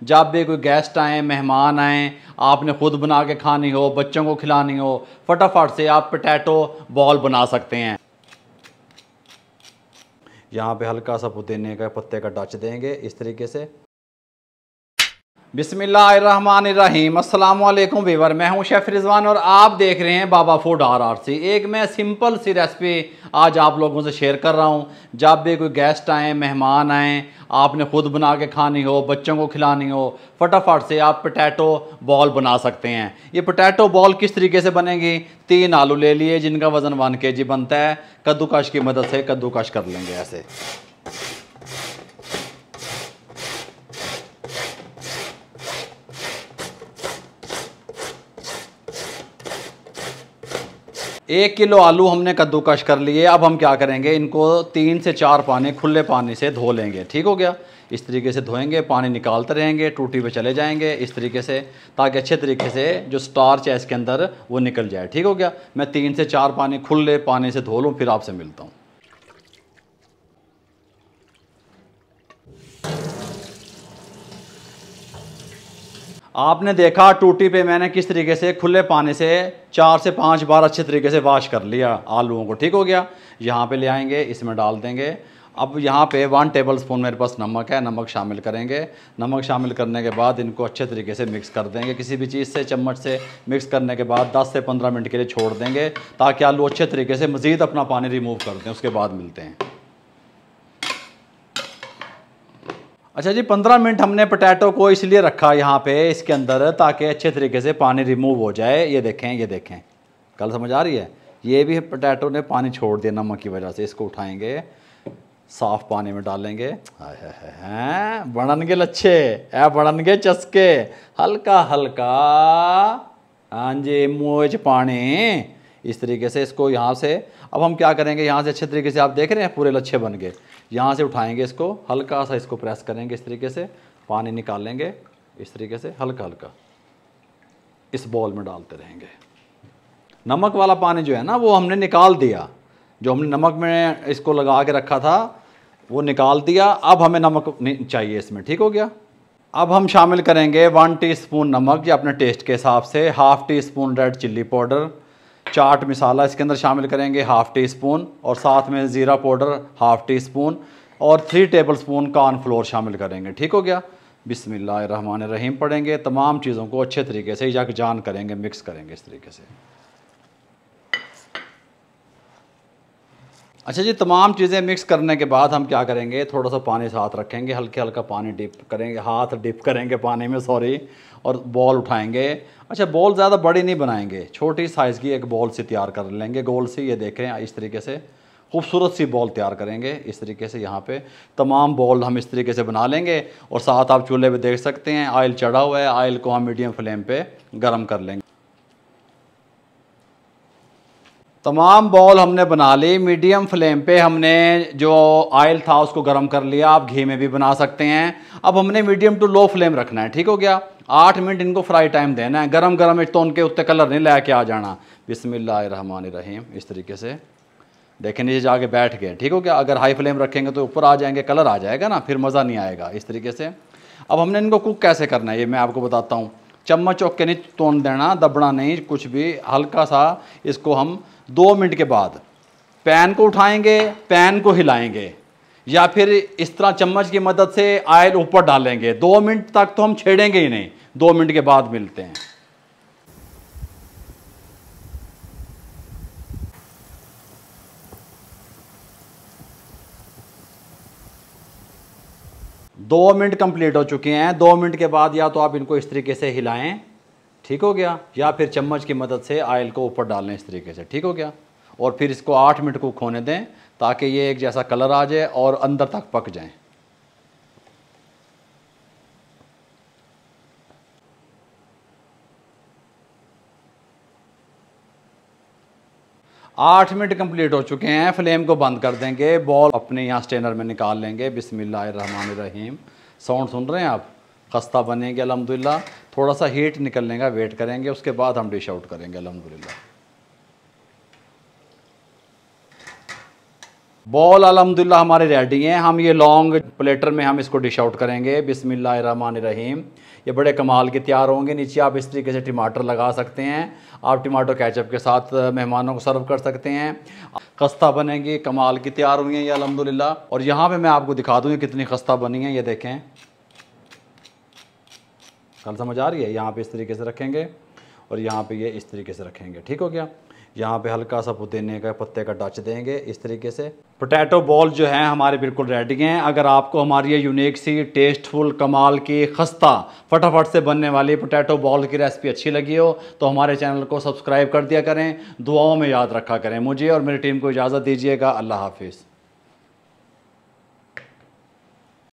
जब भी कोई गेस्ट आए, मेहमान आए, आपने खुद बना के खानी हो, बच्चों को खिलानी हो, फटाफट से आप पोटैटो बॉल बना सकते हैं। यहाँ पे हल्का सा पुदीने का पत्ते का टच देंगे इस तरीके से। बिस्मिल्लाहिर्रहमानिर्रहीम। अस्सलाम वालेकुम वीवर, मैं हूं शेफ़ रिजवान और आप देख रहे हैं बाबा फूड RRC। एक मैं सिंपल सी रेसिपी आज आप लोगों से शेयर कर रहा हूं। जब भी कोई गेस्ट आए, मेहमान आए, आपने खुद बना के खानी हो, बच्चों को खिलानी हो, फटाफट से आप पोटैटो बॉल बना सकते हैं। ये पोटैटो बॉल किस तरीके से बनेगी? 3 आलू ले लिए जिनका वज़न 1 kg बनता है। कद्दूकश की मदद से कद्दूकश कर लेंगे ऐसे। एक किलो आलू हमने कद्दूकश कर लिए। अब हम क्या करेंगे, इनको 3 से 4 पानी खुले पानी से धो लेंगे। ठीक हो गया? इस तरीके से धोएंगे, पानी निकालते रहेंगे, टूटी पे चले जाएंगे इस तरीके से, ताकि अच्छे तरीके से जो स्टार्च है इसके अंदर वो निकल जाए। ठीक हो गया? मैं 3 से 4 पानी खुले पानी से धो लूँ, फिर आपसे मिलता हूँ। आपने देखा टूटी पे मैंने किस तरीके से खुले पानी से 4 से 5 बार अच्छे तरीके से वॉश कर लिया आलूओं को। ठीक हो गया? यहाँ पे ले आएंगे, इसमें डाल देंगे। अब यहाँ पे 1 टेबलस्पून मेरे पास नमक है, नमक शामिल करेंगे। नमक शामिल करने के बाद इनको अच्छे तरीके से मिक्स कर देंगे, किसी भी चीज़ से चम्मच से मिक्स करने के बाद 10 से 15 मिनट के लिए छोड़ देंगे, ताकि आलू अच्छे तरीके से मज़ीद अपना पानी रिमूव कर दें। उसके बाद मिलते हैं। अच्छा जी, 15 मिनट हमने पोटैटो को इसलिए रखा यहाँ पे इसके अंदर, ताकि अच्छे तरीके से पानी रिमूव हो जाए। ये देखें, ये देखें, कल समझ आ रही है? ये भी पोटैटो ने पानी छोड़ दिया नमक की वजह से। इसको उठाएंगे, साफ पानी में डालेंगे। हैं बननगे लच्छे, ए बननगे चस्के, हल्का हल्का, हाँ जी, मुँह च पानी। इस तरीके से इसको यहाँ से, अब हम क्या करेंगे, यहाँ से अच्छे तरीके से आप देख रहे हैं पूरे लच्छे बन गए। यहाँ से उठाएंगे इसको, हल्का सा इसको प्रेस करेंगे इस तरीके से, पानी निकालेंगे इस तरीके से, हल्का हल्का इस बॉल में डालते रहेंगे। नमक वाला पानी जो है ना वो हमने निकाल दिया, जो हमने नमक में इसको लगा के रखा था वो निकाल दिया। अब हमें नमक नहीं चाहिए इसमें। ठीक हो गया? अब हम शामिल करेंगे 1 टीस्पून नमक, या अपने टेस्ट के हिसाब से, 1/2 teaspoon red chilli powder, chaat masala इसके अंदर शामिल करेंगे 1/2 टीस्पून, और साथ में ज़ीरा पाउडर 1/2 टीस्पून, और 3 टेबलस्पून कॉर्नफ्लोर शामिल करेंगे। ठीक हो गया? बिस्मिल्लाहिर्रहमानिर्रहीम पढ़ेंगे। तमाम चीज़ों को अच्छे तरीके से यकजान करेंगे, मिक्स करेंगे इस तरीके से। अच्छा जी, तमाम चीज़ें मिक्स करने के बाद हम क्या करेंगे, थोड़ा सा पानी साथ रखेंगे, हल्के हल्का पानी डिप करेंगे, हाथ डिप करेंगे पानी में, सॉरी, और बॉल उठाएंगे। अच्छा, बॉल ज़्यादा बड़ी नहीं बनाएंगे, छोटी साइज़ की एक बॉल से तैयार कर लेंगे गोल सी। ये देखें, इस तरीके से खूबसूरत सी बॉल तैयार करेंगे इस तरीके से। यहाँ पे तमाम बॉल हम इस तरीके से बना लेंगे, और साथ आप चूल्हे पे देख सकते हैं ऑयल चढ़ा हुआ है। ऑयल को हम मीडियम फ्लेम पे गर्म कर लेंगे। तमाम बॉल हमने बना ली, मीडियम फ्लेम पे हमने जो ऑयल था उसको गर्म कर लिया। आप घी में भी बना सकते हैं। अब हमने मीडियम टू लो फ्लेम रखना है। ठीक हो गया? 8 मिनट इनको फ्राई टाइम देना है। गरम गरम तो उनके उत्ते कलर नहीं लेके आ जाना। बिस्मिल्लाहिर्रहमानिर्रहीम। इस तरीके से देखें, नीचे जाके बैठ गए। ठीक हो गया? अगर हाई फ्लेम रखेंगे तो ऊपर आ जाएंगे, कलर आ जाएगा ना, फिर मज़ा नहीं आएगा। इस तरीके से अब हमने इनको कुक कैसे करना है ये मैं आपको बताता हूँ। चम्मच चौक के नहीं तोड़ देना, दबना नहीं कुछ भी, हल्का सा इसको हम 2 मिनट के बाद पैन को उठाएंगे, पैन को हिलाएंगे, या फिर इस तरह चम्मच की मदद से ऑयल ऊपर डालेंगे। 2 मिनट तक तो हम छेड़ेंगे ही नहीं, 2 मिनट के बाद मिलते हैं। दो मिनट कंप्लीट हो चुके हैं। 2 मिनट के बाद या तो आप इनको इस तरीके से हिलाएं, ठीक हो गया, या फिर चम्मच की मदद से ऑयल को ऊपर डालें इस तरीके से। ठीक हो गया? और फिर इसको 8 मिनट कुक होने दें, ताकि ये एक जैसा कलर आ जाए और अंदर तक पक जाएं। आठ मिनट कंप्लीट हो चुके हैं। फ्लेम को बंद कर देंगे, बॉल अपने यहाँ स्टेनर में निकाल लेंगे। बिस्मिल्लाहिर्रहमानिर्रहीम। साउंड सुन रहे हैं आप? खस्ता बनेंगे अल्हम्दुलिल्लाह। थोड़ा सा हीट निकलने का वेट करेंगे, उसके बाद हम डिश आउट करेंगे अल्हम्दुलिल्लाह। बॉल अल्हम्दुलिल्लाह हमारे रेडी हैं। हम ये लॉन्ग प्लेटर में हम इसको डिश आउट करेंगे। बिस्मिल्लाहिर्रहमानिर्रहीम। ये बड़े कमाल के तैयार होंगे। नीचे आप इस तरीके से टमाटर लगा सकते हैं। आप टमाटो केचप के साथ मेहमानों को सर्व कर सकते हैं। खस्ता बनेंगी, कमाल की तैयार हुई हैं ये अल्हम्दुलिल्लाह। और यहाँ पे मैं आपको दिखा दूँ कितनी खस्ता बनी है। ये देखें, कल समझ आ रही है। यहाँ पे इस तरीके से रखेंगे और यहाँ पे ये इस तरीके से रखेंगे। ठीक हो गया। यहाँ पे हल्का सा पुदीने का पत्ते का टच देंगे इस तरीके से। पोटैटो बॉल जो हैं हमारे बिल्कुल रेडी हैं। अगर आपको हमारी ये यूनिक सी टेस्टफुल कमाल की खस्ता फटाफट से बनने वाली पोटैटो बॉल की रेसिपी अच्छी लगी हो तो हमारे चैनल को सब्सक्राइब कर दिया करें। दुआओं में याद रखा करें। मुझे और मेरी टीम को इजाज़त दीजिएगा। अल्लाह हाफिज़।